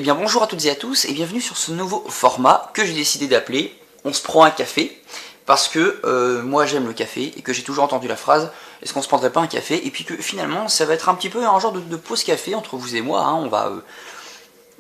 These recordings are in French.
Eh bien bonjour à toutes et à tous et bienvenue sur ce nouveau format que j'ai décidé d'appeler On se prend un café, parce que moi j'aime le café et que j'ai toujours entendu la phrase est-ce qu'on se prendrait pas un café, et puis que finalement ça va être un petit peu un genre de pause café entre vous et moi, hein. On va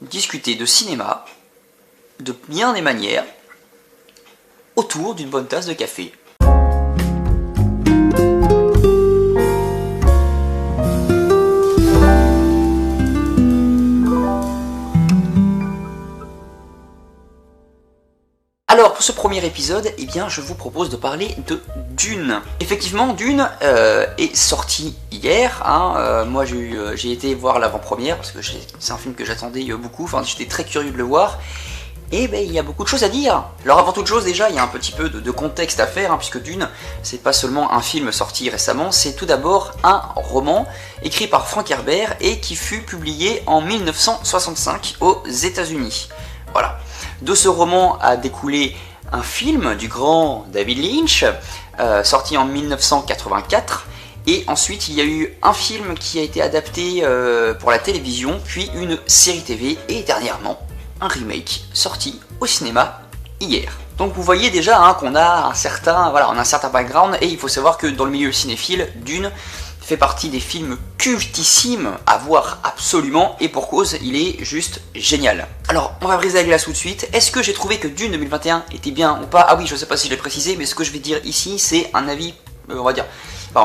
discuter de cinéma, de bien des manières, autour d'une bonne tasse de café. Alors pour ce premier épisode, eh bien, je vous propose de parler de Dune. Effectivement, Dune est sorti hier, hein. Moi j'ai été voir l'avant-première, parce que c'est un film que j'attendais beaucoup, enfin j'étais très curieux de le voir. Et ben il y a beaucoup de choses à dire. Alors avant toute chose déjà, il y a un petit peu de contexte à faire, hein, puisque Dune, c'est pas seulement un film sorti récemment, c'est tout d'abord un roman écrit par Frank Herbert et qui fut publié en 1965 aux États-Unis. Voilà. De ce roman a découlé un film du grand David Lynch, sorti en 1984, et ensuite il y a eu un film qui a été adapté pour la télévision, puis une série TV, et dernièrement un remake sorti au cinéma hier. Donc vous voyez déjà hein, qu'on a un certain background, et il faut savoir que dans le milieu cinéphile, Dune fait partie des films cultissimes à voir absolument, et pour cause, il est juste génial. Alors, on va briser la glace tout de suite. Est-ce que j'ai trouvé que Dune 2021 était bien ou pas? Ah oui, je sais pas si je l'ai précisé, mais ce que je vais dire ici, c'est un avis, on va dire,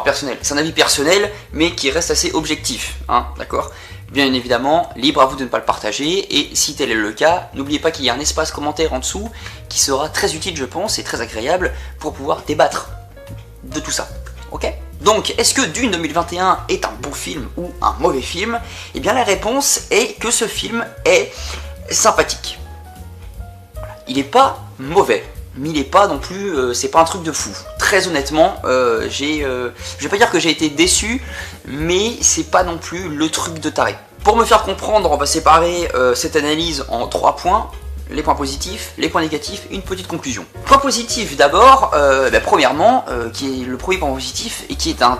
personnel. C'est un avis personnel, mais qui reste assez objectif, hein, d'accord? Bien évidemment, libre à vous de ne pas le partager, et si tel est le cas, n'oubliez pas qu'il y a un espace commentaire en dessous, qui sera très utile, je pense, et très agréable, pour pouvoir débattre de tout ça, ok? Donc, est-ce que Dune 2021 est un bon film ou un mauvais film? Eh bien la réponse est que ce film est sympathique. Voilà. Il n'est pas mauvais, mais il n'est pas non plus, c'est pas un truc de fou. Très honnêtement, je vais pas dire que j'ai été déçu, mais c'est pas non plus le truc de taré. Pour me faire comprendre, on va séparer cette analyse en 3 points. Les points positifs, les points négatifs, une petite conclusion. Point positif d'abord, premièrement, qui est le premier point positif, et qui est un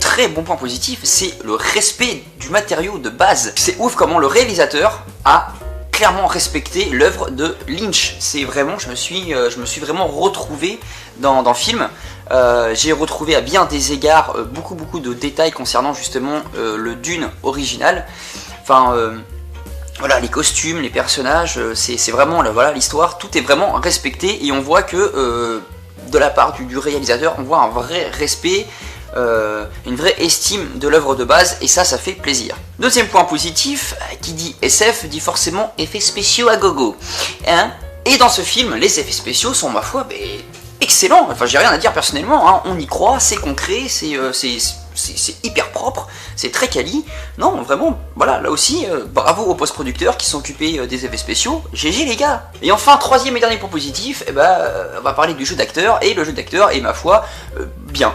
très bon point positif, c'est le respect du matériau de base. C'est ouf comment le réalisateur a clairement respecté l'œuvre de Lynch. C'est vraiment, je me suis vraiment retrouvé dans le film. J'ai retrouvé à bien des égards beaucoup de détails concernant justement le Dune original. Voilà, les costumes, les personnages, c'est vraiment l'histoire, tout est vraiment respecté, et on voit que de la part du réalisateur, on voit un vrai respect, une vraie estime de l'œuvre de base, et ça fait plaisir. Deuxième point positif, qui dit SF dit forcément effets spéciaux à gogo, hein. Et dans ce film, les effets spéciaux sont, ma foi, excellents. Enfin, j'ai rien à dire personnellement, hein. On y croit, c'est concret, c'est hyper propre, c'est très quali. Non, vraiment, voilà, là aussi, bravo aux post-producteurs qui sont occupés des effets spéciaux. GG les gars. Et enfin, troisième et dernier point positif, on va parler du jeu d'acteur, et le jeu d'acteur est, ma foi, bien.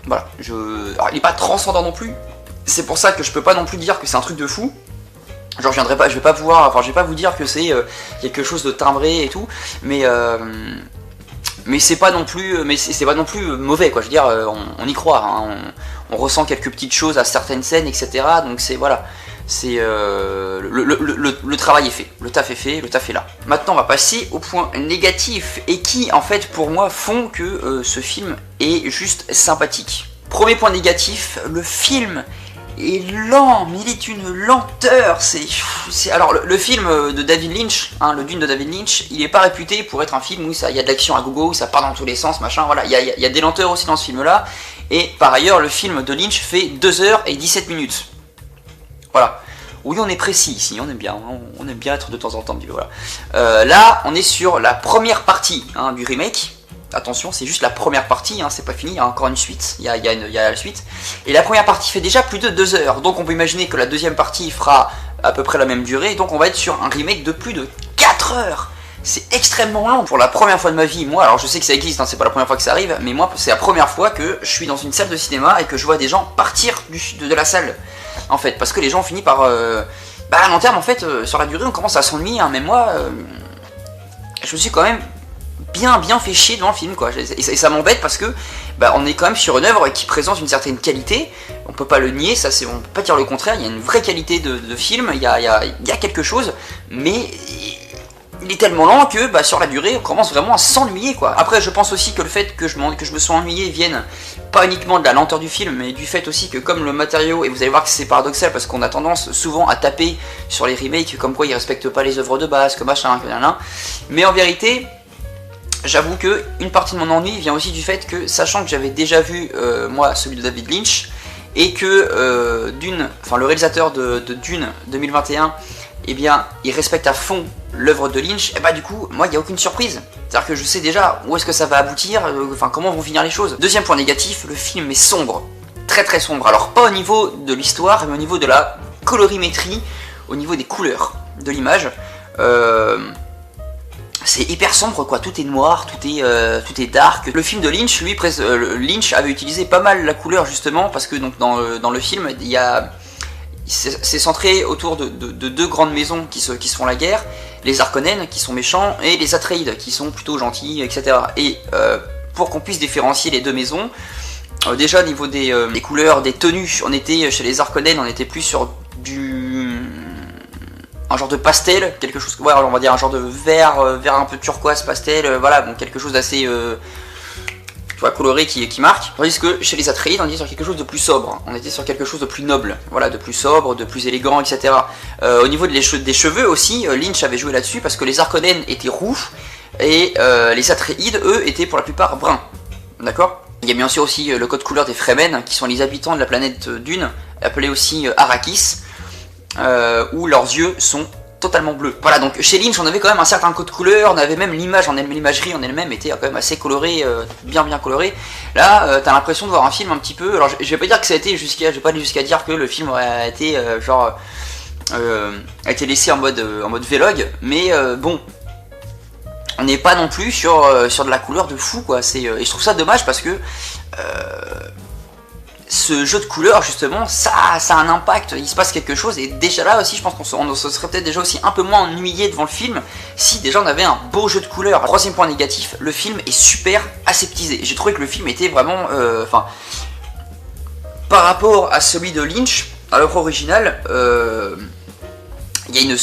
Voilà, alors, il n'est pas transcendant non plus, c'est pour ça que je peux pas non plus dire que c'est un truc de fou. Genre je vais pas vous dire que c'est quelque chose de timbré et tout, mais c'est pas non plus, mauvais, quoi. Je veux dire, on y croit, hein. On ressent quelques petites choses à certaines scènes, etc. Donc c'est voilà, c'est le travail est fait, le taf est fait, le taf est là. Maintenant on va passer aux points négatifs, et qui en fait pour moi font que ce film est juste sympathique. Premier point négatif, le film est lent, mais il est une lenteur. Alors le film de David Lynch, hein, le Dune de David Lynch, il est pas réputé pour être un film où il y a de l'action à gogo, où ça part dans tous les sens, machin, voilà, il y a des lenteurs aussi dans ce film là, et par ailleurs le film de Lynch fait 2h17. Voilà. Oui, on est précis ici, on aime bien être de temps en temps, voilà. Là on est sur la première partie, hein, du remake. Attention, c'est juste la première partie, hein, c'est pas fini, il y a encore une suite, il y a la suite. Et la première partie fait déjà plus de 2 heures, donc on peut imaginer que la deuxième partie fera à peu près la même durée, donc on va être sur un remake de plus de 4 heures. C'est extrêmement long pour la première fois de ma vie. Moi, alors je sais que ça existe, hein, c'est pas la première fois que ça arrive, mais moi c'est la première fois que je suis dans une salle de cinéma et que je vois des gens partir de la salle, en fait, parce que les gens finissent par... à long terme, en fait, sur la durée, on commence à s'ennuyer, hein, mais moi, je me suis quand même bien fait chier devant le film, quoi. Et ça m'embête parce que bah, on est quand même sur une œuvre qui présente une certaine qualité, on peut pas le nier, ça on peut pas dire le contraire, il y a une vraie qualité de film, il y a quelque chose, mais il est tellement lent que bah, sur la durée on commence vraiment à s'ennuyer, quoi. Après je pense aussi que le fait que je me sois ennuyé vienne pas uniquement de la lenteur du film, mais du fait aussi que comme le matériau, et vous allez voir que c'est paradoxal parce qu'on a tendance souvent à taper sur les remakes comme quoi ils respectent pas les œuvres de base, que machin, que nan, mais en vérité j'avoue que une partie de mon ennui vient aussi du fait que, sachant que j'avais déjà vu moi celui de David Lynch, et que Dune, enfin le réalisateur de Dune 2021, eh bien il respecte à fond l'œuvre de Lynch, et bah du coup moi il n'y a aucune surprise. C'est-à-dire que je sais déjà où est-ce que ça va aboutir, enfin comment vont finir les choses. Deuxième point négatif, le film est sombre, très sombre. Alors pas au niveau de l'histoire, mais au niveau de la colorimétrie, au niveau des couleurs de l'image. C'est hyper sombre, quoi, tout est noir, tout est dark. Le film de Lynch, lui, Lynch avait utilisé pas mal la couleur justement, parce que donc, dans le film, c'est centré autour de deux grandes maisons qui se font la guerre, les Harkonnen qui sont méchants, et les Atreides qui sont plutôt gentils, etc. Et pour qu'on puisse différencier les deux maisons, déjà au niveau des couleurs, des tenues, on était chez les Harkonnen, on était plus sur un genre de pastel, quelque chose, ouais, on va dire un genre de vert un peu turquoise pastel, voilà, bon, quelque chose d'assez tu vois, coloré qui marque. Tandis que chez les Atreides, on était sur quelque chose de plus sobre, on était sur quelque chose de plus noble, voilà, de plus sobre, de plus élégant, etc. Au niveau des cheveux aussi, Lynch avait joué là-dessus parce que les Harkonnen étaient roux et les Atreides, eux, étaient pour la plupart bruns, d'accord. Il y a bien sûr aussi le code couleur des Fremen, qui sont les habitants de la planète Dune, appelés aussi Arrakis. Où leurs yeux sont totalement bleus. Voilà, donc chez Lynch on avait quand même un certain code couleur, on avait même l'imagerie en elle-même était quand même assez colorée, bien colorée. Là, t'as l'impression de voir un film un petit peu. Alors je vais pas dire que ça a été je vais pas aller jusqu'à dire que le film a été a été laissé en mode vlog, mais bon, on n'est pas non plus sur de la couleur de fou, quoi. Et je trouve ça dommage parce que ce jeu de couleurs, justement, ça a un impact, il se passe quelque chose, et déjà là aussi, je pense qu'on se serait peut-être déjà aussi un peu moins ennuyé devant le film si déjà on avait un beau jeu de couleurs. Troisième point négatif, le film est super aseptisé. J'ai trouvé que le film était vraiment, par rapport à celui de Lynch, à l'œuvre originale, il y a une...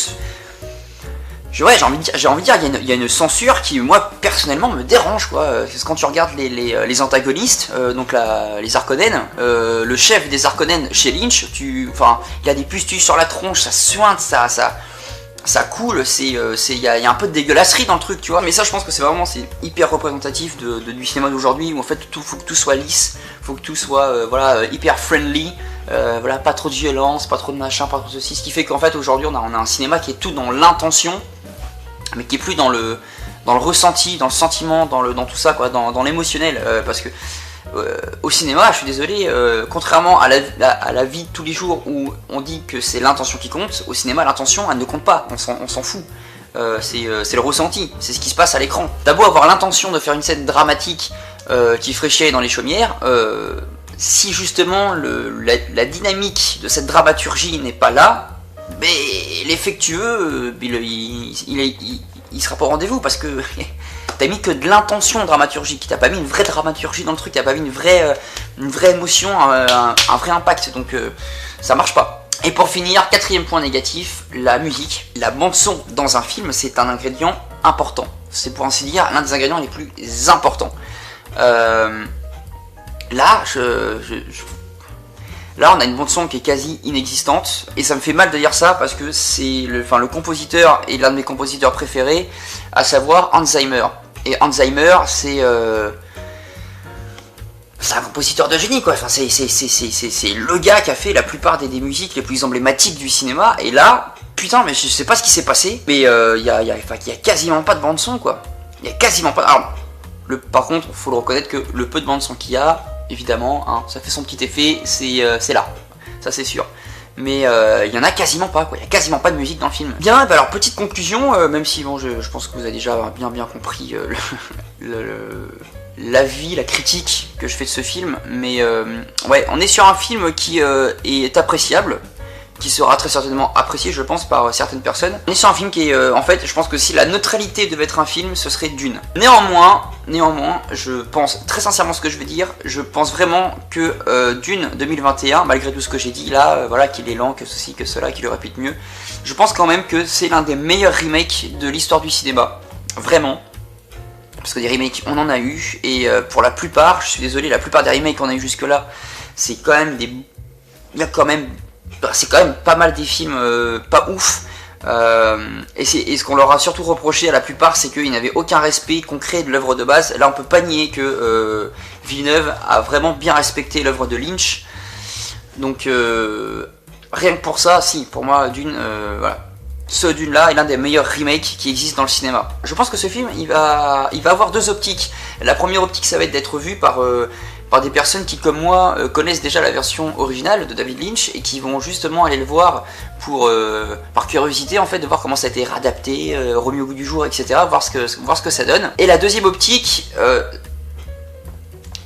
j'ai envie de dire, il y a une censure qui, moi, personnellement, me dérange, quoi. Parce que quand tu regardes les antagonistes, donc les Harkonnen, le chef des Harkonnen chez Lynch, il a des pustules sur la tronche, ça suinte, ça coule, il y a un peu de dégueulasserie dans le truc, tu vois. Mais ça, je pense que c'est hyper représentatif du cinéma d'aujourd'hui, où en fait, faut que tout soit lisse, faut que tout soit, hyper friendly. Voilà, pas trop de violence, pas trop de machin, pas trop de ceci, ce qui fait qu'en fait aujourd'hui on a un cinéma qui est tout dans l'intention, mais qui est plus dans le ressenti, dans le sentiment, dans tout ça, quoi, dans l'émotionnel, parce que au cinéma, je suis désolé, contrairement à la vie de tous les jours où on dit que c'est l'intention qui compte, au cinéma l'intention elle ne compte pas, on s'en fout. C'est le ressenti, c'est ce qui se passe à l'écran. T'as beau avoir l'intention de faire une scène dramatique qui ferait chier dans les chaumières, si justement la dynamique de cette dramaturgie n'est pas là, mais l'effectueux, il sera pas au rendez-vous, parce que t'as mis que de l'intention dramaturgique, t'as pas mis une vraie dramaturgie dans le truc, t'as pas mis une vraie émotion, un vrai impact, donc ça marche pas. Et pour finir, quatrième point négatif, la musique. La bande son dans un film, c'est un ingrédient important. C'est pour ainsi dire l'un des ingrédients les plus importants. Là, là, on a une bande son qui est quasi inexistante, et ça me fait mal de dire ça parce que c'est le compositeur est l'un de mes compositeurs préférés, à savoir Hans Zimmer. Et Hans Zimmer, c'est un compositeur de génie, quoi. Enfin, c'est le gars qui a fait la plupart des musiques les plus emblématiques du cinéma. Et là, putain, mais je sais pas ce qui s'est passé, mais il y a quasiment pas de bande son, quoi. Il y a quasiment pas. Alors, par contre, faut le reconnaître que le peu de bande son qu'il y a, évidemment, hein, ça fait son petit effet, c'est là, ça c'est sûr. Mais il y en a quasiment pas, quoi. Il y a quasiment pas de musique dans le film. Bien, bah alors petite conclusion, même si bon, je pense que vous avez déjà bien compris l'avis, la critique que je fais de ce film, mais ouais, on est sur un film qui est appréciable, qui sera très certainement apprécié, je pense, par certaines personnes. On est sur un film qui est, en fait, je pense que si la neutralité devait être un film, ce serait Dune. Néanmoins, je pense très sincèrement ce que je veux dire, je pense vraiment que Dune 2021, malgré tout ce que j'ai dit là, voilà, qu'il est lent, que ceci, que cela, qu'il aurait pu être mieux, je pense quand même que c'est l'un des meilleurs remakes de l'histoire du cinéma. Vraiment. Parce que des remakes, on en a eu, et pour la plupart, je suis désolé, la plupart des remakes qu'on a eu jusque là, c'est quand même des... Il y a quand même... C'est quand même pas mal des films pas ouf. Et ce qu'on leur a surtout reproché à la plupart, c'est qu'ils n'avaient aucun respect concret de l'œuvre de base. Là, on peut pas nier que Villeneuve a vraiment bien respecté l'œuvre de Lynch. Donc, rien que pour ça, si, pour moi, Dune, voilà. Ce Dune là est l'un des meilleurs remakes qui existent dans le cinéma. Je pense que ce film, il va avoir deux optiques. La première optique, ça va être d'être vu par des personnes qui, comme moi, connaissent déjà la version originale de David Lynch et qui vont justement aller le voir par curiosité, en fait, de voir comment ça a été réadapté, remis au goût du jour, etc., voir ce que ça donne. Et la deuxième optique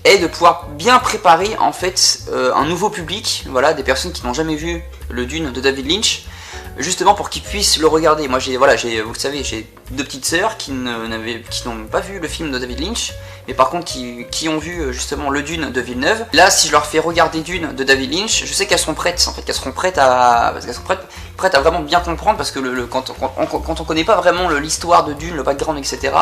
est de pouvoir bien préparer, en fait, un nouveau public, voilà, des personnes qui n'ont jamais vu le Dune de David Lynch, justement pour qu'ils puissent le regarder. Moi, vous le savez, j'ai deux petites sœurs qui n'ont pas vu le film de David Lynch, mais par contre qui ont vu justement le Dune de Villeneuve. Là, si je leur fais regarder Dune de David Lynch, je sais qu'elles seront prêtes, en fait, qu'elles seront prêtes à vraiment bien comprendre, parce que quand on connaît pas vraiment l'histoire de Dune, le background, etc.,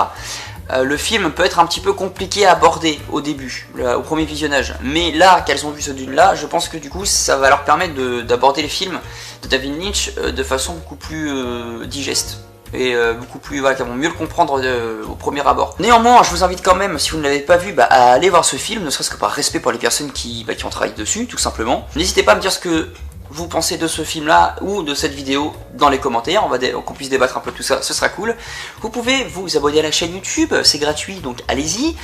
le film peut être un petit peu compliqué à aborder au début, au premier visionnage. Mais là, qu'elles ont vu ce Dune là, je pense que du coup, ça va leur permettre d'aborder les films de David Lynch de façon beaucoup plus digeste. Et beaucoup plus, voilà, qui vont mieux le comprendre au premier abord. Néanmoins, je vous invite quand même, si vous ne l'avez pas vu, à aller voir ce film, ne serait-ce que par respect pour les personnes qui ont travaillé dessus, tout simplement. N'hésitez pas à me dire ce que vous pensez de ce film là ou de cette vidéo dans les commentaires, qu'on puisse débattre un peu de tout ça, ce sera cool. Vous pouvez vous abonner à la chaîne YouTube, c'est gratuit, donc allez-y.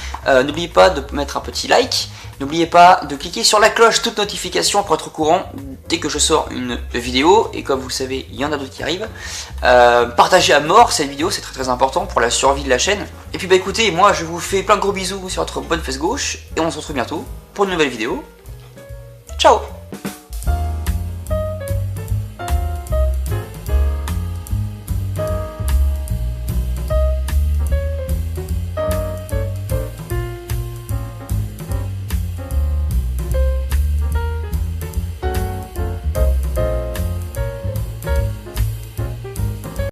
N'oubliez pas de mettre un petit like, n'oubliez pas de cliquer sur la cloche, toute notification pour être au courant dès que je sors une vidéo, et comme vous le savez, il y en a d'autres qui arrivent. Partagez à mort cette vidéo, c'est très très important pour la survie de la chaîne. Et puis écoutez, moi je vous fais plein de gros bisous sur votre bonne fesse gauche, et on se retrouve bientôt pour une nouvelle vidéo. Ciao!